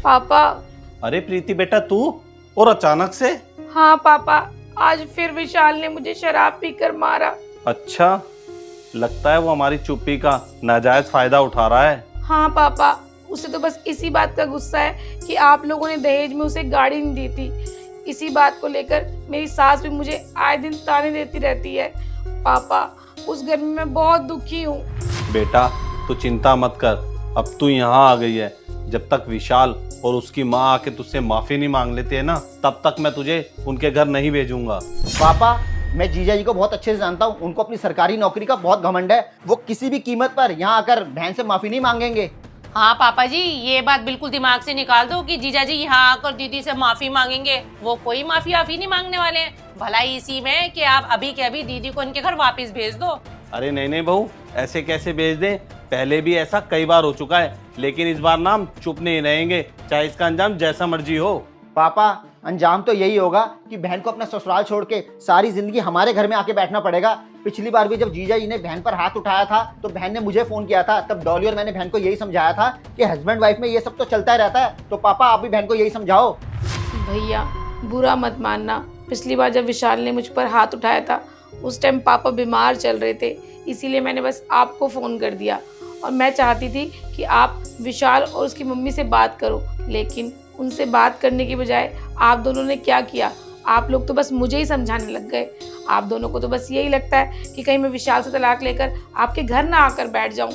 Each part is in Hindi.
पापा। अरे प्रीति बेटा, तू और अचानक से? हाँ पापा, आज फिर विशाल ने मुझे शराब पीकर मारा। अच्छा, लगता है वो हमारी चुप्पी का नाजायज फायदा उठा रहा है। हाँ पापा, उसे तो बस इसी बात का गुस्सा है कि आप लोगों ने दहेज में उसे गाड़ी नहीं दी थी। इसी बात को लेकर मेरी सास भी मुझे आए दिन ताने देती रहती है। पापा, उस घर में मैं बहुत दुखी हूँ। बेटा तू चिंता मत कर, अब तू यहाँ आ गई है। जब तक विशाल और उसकी माँ आके तुझसे माफी नहीं मांग लेते हैं ना, तब तक मैं तुझे उनके घर नहीं भेजूंगा। पापा, मैं जीजा जी को बहुत अच्छे से जानता हूँ। उनको अपनी सरकारी नौकरी का बहुत घमंड है। वो किसी भी कीमत पर यहाँ आकर बहन से माफी नहीं मांगेंगे। हाँ पापा जी, ये बात बिल्कुल दिमाग से निकाल दो कि जीजा जी यहाँ आकर दीदी से माफी मांगेंगे। वो कोई माफी आफी नहीं मांगने वाले हैं। भलाई इसी में कि आप अभी के अभी दीदी को इनके घर वापस भेज दो। अरे नहीं बहू, ऐसे कैसे भेज दें? पहले भी ऐसा कई बार हो चुका है, लेकिन इस बार नाम चुप नहीं रहेंगे, चाहे इसका अंजाम जैसा मर्जी हो। पापा, अंजाम तो यही होगा कि बहन को अपना ससुराल छोड़ के सारी जिंदगी हमारे घर में आके बैठना पड़ेगा। पिछली बार भी जब जीजा जी ने बहन पर हाथ उठाया था तो बहन ने मुझे फोन किया था। तब डॉली और मैंने बहन को यही समझाया था कि हस्बैंड वाइफ में ये सब तो चलता रहता है। तो पापा, आप भी बहन को यही समझाओ। भैया, बुरा मत मानना। पिछली बार जब विशाल ने मुझ पर हाथ उठाया था, उस टाइम पापा बीमार चल रहे थे, इसीलिए मैंने बस आपको फ़ोन कर दिया। और मैं चाहती थी कि आप विशाल और उसकी मम्मी से बात करो, लेकिन उनसे बात करने की बजाय आप दोनों ने क्या किया? आप लोग तो बस मुझे ही समझाने लग गए। आप दोनों को तो बस यही लगता है कि कहीं मैं विशाल से तलाक लेकर आपके घर ना आकर बैठ जाऊं।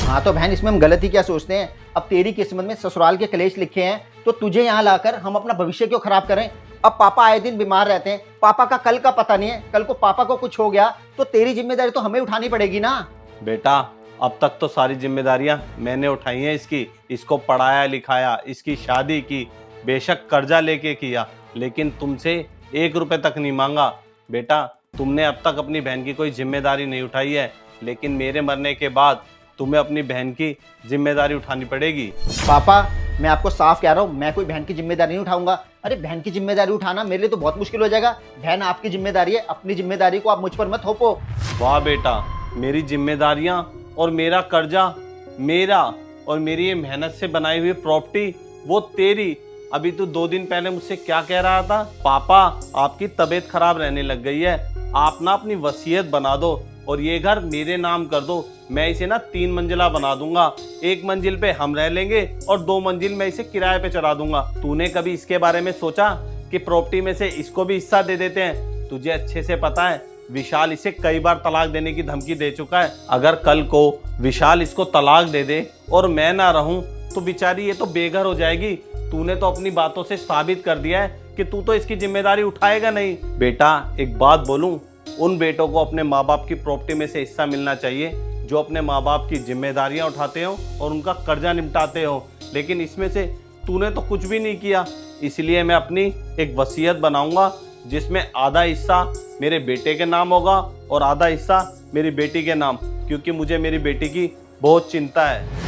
हाँ तो बहन, इसमें हम गलती क्या सोचते हैं? अब तेरी किस्मत में ससुराल के कलेश लिखे हैं, तो तुझे यहाँ लाकर हम अपना भविष्य क्यों खराब करें? अब पापा आए दिन बीमार रहते हैं। पापा का कल का पता नहीं है। कल को पापा को कुछ हो गया तो तेरी जिम्मेदारी तो हमें उठानी पड़ेगी ना। बेटा, अब तक तो सारी जिम्मेदारियां मैंने उठाई हैं। इसको पढ़ाया लिखाया, इसकी शादी की, बेशक कर्जा लेके किया, लेकिन तुमसे 1 रुपए तक नहीं मांगा। बेटा, तुमने अब तक अपनी बहन की कोई जिम्मेदारी नहीं उठाई है, लेकिन मेरे मरने के बाद तुम्हें अपनी बहन की जिम्मेदारी उठानी पड़ेगी। पापा, मैं आपको साफ कह रहा हूँ, मैं कोई बहन की जिम्मेदारी नहीं उठाऊंगा। अरे बहन की जिम्मेदारी उठाना मेरे लिए तो बहुत मुश्किल हो जाएगा। बहन आपकी जिम्मेदारी है, अपनी जिम्मेदारी को आप मुझ पर मत थोपो। वाह बेटा, मेरी जिम्मेदारियां और मेरा कर्जा मेरा, और मेरी ये मेहनत से बनाई हुई प्रॉपर्टी वो तेरी। अभी तो 2 दिन पहले मुझसे क्या कह रहा था? पापा, आपकी तबीयत खराब रहने लग गई है, आप ना अपनी वसीयत बना दो और ये घर मेरे नाम कर दो। मैं इसे ना 3 मंजिला बना दूंगा। 1 मंजिल पे हम रह लेंगे और 2 मंजिल मैं इसे किराए पे चढ़ा दूंगा। तूने कभी इसके बारे में सोचा कि प्रॉपर्टी में से इसको भी हिस्सा दे देते हैं? तुझे अच्छे से पता है विशाल इसे कई बार तलाक देने की धमकी दे चुका है। अगर कल को विशाल इसको तलाक दे दे और मैं ना रहूं तो बेचारी ये तो बेघर हो जाएगी। तूने तो अपनी बातों से साबित कर दिया है कि तू तो इसकी जिम्मेदारी उठाएगा नहीं। बेटा, एक बात बोलूं, उन बेटों को अपने माँ बाप की प्रॉपर्टी में से हिस्सा मिलना चाहिए जो अपने माँ बाप की जिम्मेदारियां उठाते हो और उनका कर्जा निपटाते हो, लेकिन इसमें से तूने तो कुछ भी नहीं किया। इसलिए मैं अपनी एक वसीयत बनाऊंगा जिसमें आधा हिस्सा मेरे बेटे के नाम होगा और आधा हिस्सा मेरी बेटी के नाम, क्योंकि मुझे मेरी बेटी की बहुत चिंता है।